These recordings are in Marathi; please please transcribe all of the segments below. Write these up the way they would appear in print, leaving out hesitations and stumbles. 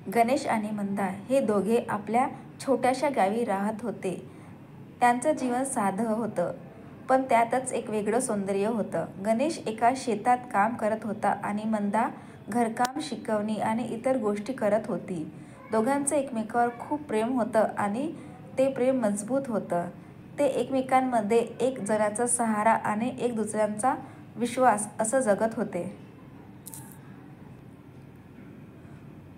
गणेश आणि मंदा हे दोघे आपल्या छोट्याशा गावी राहत होते. त्यांचं जीवन साधं होतं, पण त्यातच एक वेगळं सौंदर्य होतं. गणेश एका शेतात काम करत होता आणि मंदा घरकाम, शिकवणी आणि इतर गोष्टी करत होती. दोघांचं एकमेकावर खूप प्रेम होतं आणि ते प्रेम मजबूत होतं. ते एकमेकांमध्ये एक जणाचा सहारा आणि एक दुसऱ्यांचा विश्वास असं जगत होते.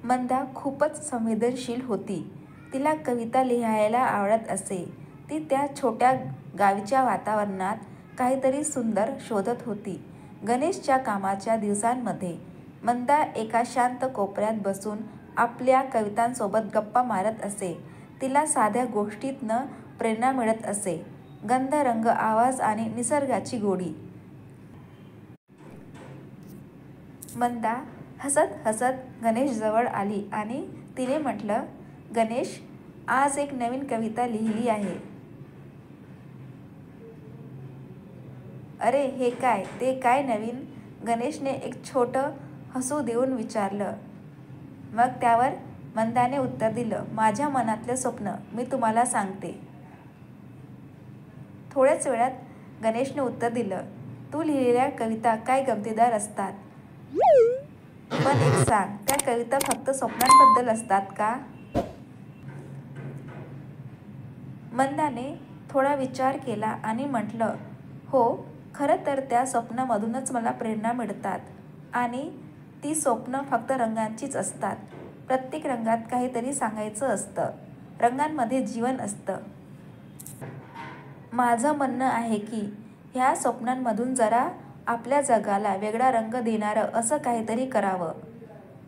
मंदा खूपच संवेदनशील होती. तिला कविता लिहायला आवडत असे. ती त्या छोट्या गावीच्या वातावरणात काहीतरी सुंदर शोधत होती. गणेशच्या कामाच्या दिवसांमध्ये मंदा एका शांत कोपऱ्यात बसून आपल्या कवितांसोबत गप्पा मारत असे. तिला साध्या गोष्टीतनं प्रेरणा मिळत असे. गंध, रंग, आवाज आणि निसर्गाची गोडी. मंदा हसत हसत गणेशजवळ आली आणि तिने म्हटलं, गणेश, आज एक नवीन कविता लिहिली आहे. अरे, हे काय? ते काय नवीन? गणेशने एक छोटं हसू देऊन विचारलं. मग त्यावर मंदाने उत्तर दिलं, माझ्या मनातलं स्वप्न मी तुम्हाला सांगते. थोड्याच वेळात गणेशने उत्तर दिलं, तू लिहिलेल्या कविता काय गमतीदार असतात. पण एक सांग, त्या कविता फक्त स्वप्नांबद्दल असतात का? मंदाने थोडा विचार केला आणि म्हटलं, हो, खरं तर त्या स्वप्नामधूनच मला प्रेरणा मिळतात. आणि ती स्वप्न फक्त रंगांचीच असतात. प्रत्येक रंगात काहीतरी सांगायचं असतं. रंगांमध्ये जीवन असतं. माझं म्हणणं आहे की ह्या स्वप्नांमधून जरा आपल्या जगाला वेगळा रंग देणारं असं काहीतरी करावं.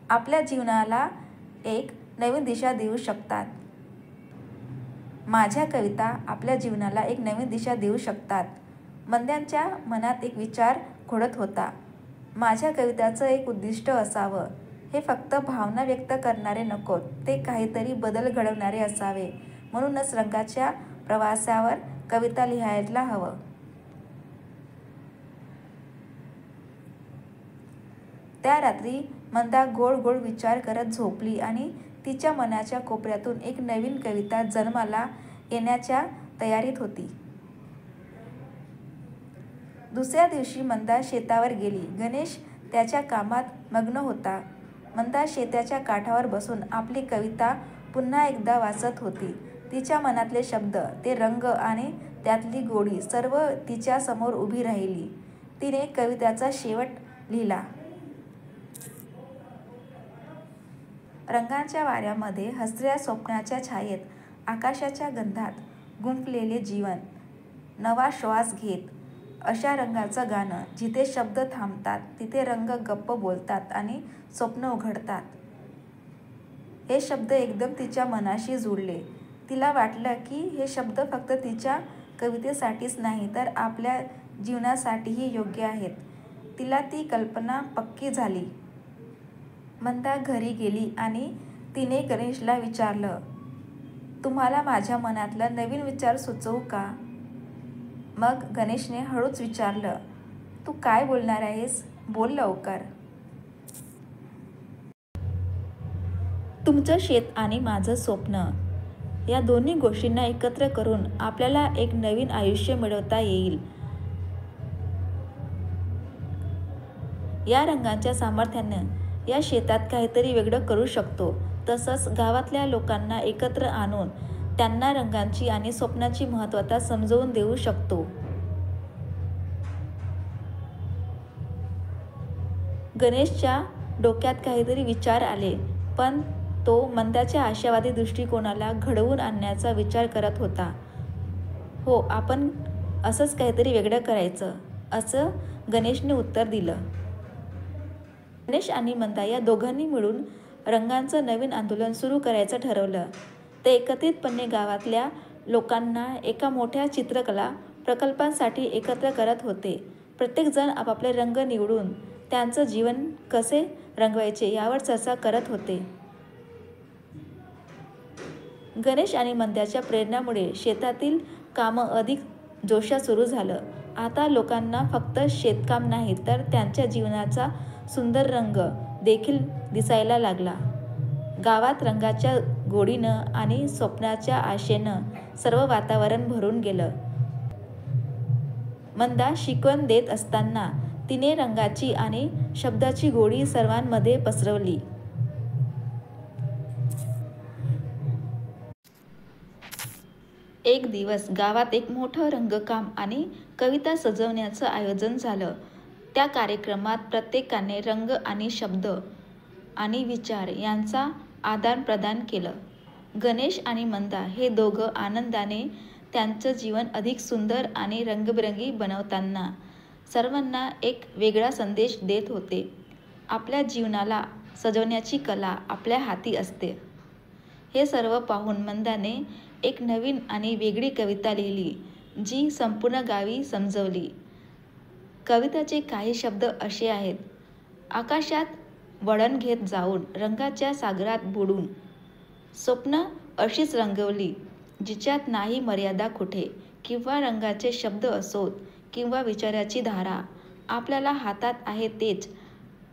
आपल्या जीवनाला एक नवीन दिशा देऊ शकतात. माझ्या कविता आपल्या जीवनाला एक नवीन दिशा देऊ शकतात. मंद्यांच्या मनात एक विचार घोळत होता. माझ्या कविताचं एक उद्दिष्ट असावं. हे फक्त भावना व्यक्त करणारे नकोत, ते काहीतरी बदल घडवणारे असावे. म्हणूनच रंगाच्या प्रवासावर कविता लिहायला हवं. त्या रात्री मंदा गोड गोड विचार करत झोपली आणि तिच्या मनाच्या कोपऱ्यातून एक नवीन कविता जन्माला येण्याच्या तयारीत होती. दुसऱ्या दिवशी मंदा शेतावर गेली. गणेश त्याच्या कामात मग्न होता. मंदा शेताच्या काठावर बसून आपली कविता पुन्हा एकदा वाचत होती. तिच्या मनातले शब्द, ते रंग आणि त्यातली गोडी सर्व तिच्या समोर उभी राहिली. तिने कवितेचा शेवट लिहिला. रंगाच्या वाऱ्यामध्ये, हसऱ्या स्वप्नाच्या छायेत, आकाशाच्या गंधात गुंफलेले जीवन नवा श्वास घेत. अशा रंगाचं गाणं, जिथे शब्द थांबतात, तिथे रंग गप्प बोलतात आणि स्वप्न उघडतात. हे शब्द एकदम तिच्या मनाशी जुळले. तिला वाटलं की हे शब्द फक्त तिच्या कवितेसाठीच नाही, तर आपल्या जीवनासाठीही योग्य आहेत. तिला ती कल्पना पक्की झाली. मंदा घरी गेली आणि तिने गणेशला विचारलं, तुम्हाला माझ्या मनातला नवीन विचार सुचवू का? मग गणेशने हळूच विचारलं, तू काय बोलणार आहेस? बोल लवकर. तुमचं शेत आणि माझं स्वप्न, या दोन्ही गोष्टींना एकत्र करून आपल्याला एक नवीन आयुष्य मिळवता येईल. या रंगांच्या सामर्थ्यानं या शेतात काहीतरी वेगळं करू शकतो. तसंच गावातल्या लोकांना एकत्र आणून त्यांना रंगांची आणि स्वप्नाची महत्त्वता समजवून देऊ शकतो. गणेशच्या डोक्यात काहीतरी विचार आले, पण तो मंदाच्या आशावादी दृष्टिकोनाला घडवून आणण्याचा विचार करत होता. हो, आपण असंच काहीतरी वेगळं करायचं, असं गणेशने उत्तर दिलं. गणेश आणि मंदा या दोघांनी मिळून रंगांचं नवीन आंदोलन सुरू करायचं ठरवलं. ते एकत्रितपणे गावातल्या लोकांना एका मोठ्या चित्रकला प्रकल्पांसाठी एकत्र करत होते. प्रत्येकजण आपापले रंग निवडून त्यांचं जीवन कसे रंगवायचे यावर चर्चा करत होते. गणेश आणि मंद्याच्या प्रेरणेमुळे शेतातील कामं अधिक जोशात सुरू झालं. आता लोकांना फक्त शेतकाम नाही, तर त्यांच्या जीवनाचा सुंदर रंग देखील दिसायला लागला. गावात रंगाच्या गोडीनं आणि स्वप्नाच्या आशेनं सर्व वातावरण भरून गेलं. मंदा शिकवण देत असताना तिने रंगाची आणि शब्दाची गोडी सर्वांमध्ये पसरवली. एक दिवस गावात एक मोठं रंगकाम आणि कविता सजवण्याचं आयोजन झालं. त्या कार्यक्रमात प्रत्येकाने रंग आणि शब्द आणि विचार यांचा आदानप्रदान केलं. गणेश आणि मंदा हे दोघं आनंदाने त्यांचं जीवन अधिक सुंदर आणि रंगबिरंगी बनवताना सर्वांना एक वेगळा संदेश देत होते. आपल्या जीवनाला सजवण्याची कला आपल्या हाती असते. हे सर्व पाहून मंदाने एक नवीन आणि वेगळी कविता लिहिली, जी संपूर्ण गावी समजवली. कवितेचे काही शब्द असे आहेत. आकाशात वळण घेत जाऊन रंगाच्या सागरात बुडून स्वप्न अशीच रंगवली, जिच्यात नाही मर्यादा कुठे, किंवा रंगाचे शब्द असोत किंवा विचाराची धारा, आपल्याला हातात आहे तेच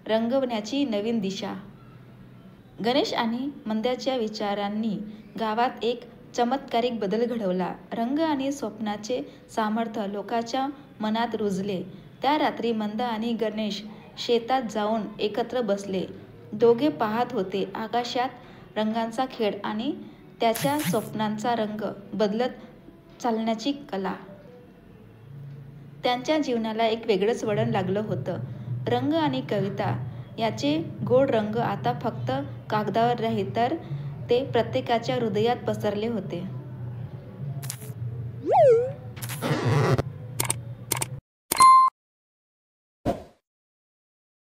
रंगवण्याची नवीन दिशा. गणेश आणि मंद्याच्या विचारांनी गावात एक चमत्कारिक बदल घडवला. रंग आणि स्वप्नाचे सामर्थ्य लोकांच्या मनात रुजले. त्या रात्री मंदा आणि गणेश शेतात जाऊन एकत्र बसले. दोघे पाहत होते आकाशात रंगांचा खेळ आणि त्याच्या स्वप्नांचा रंग बदलत चालण्याची कला. त्यांच्या जीवनाला एक वेगळंच वळण लागलं होतं. रंग आणि कविता याचे गोड रंग आता फक्त कागदावर नाही, तर ते प्रत्येकाच्या हृदयात पसरले होते.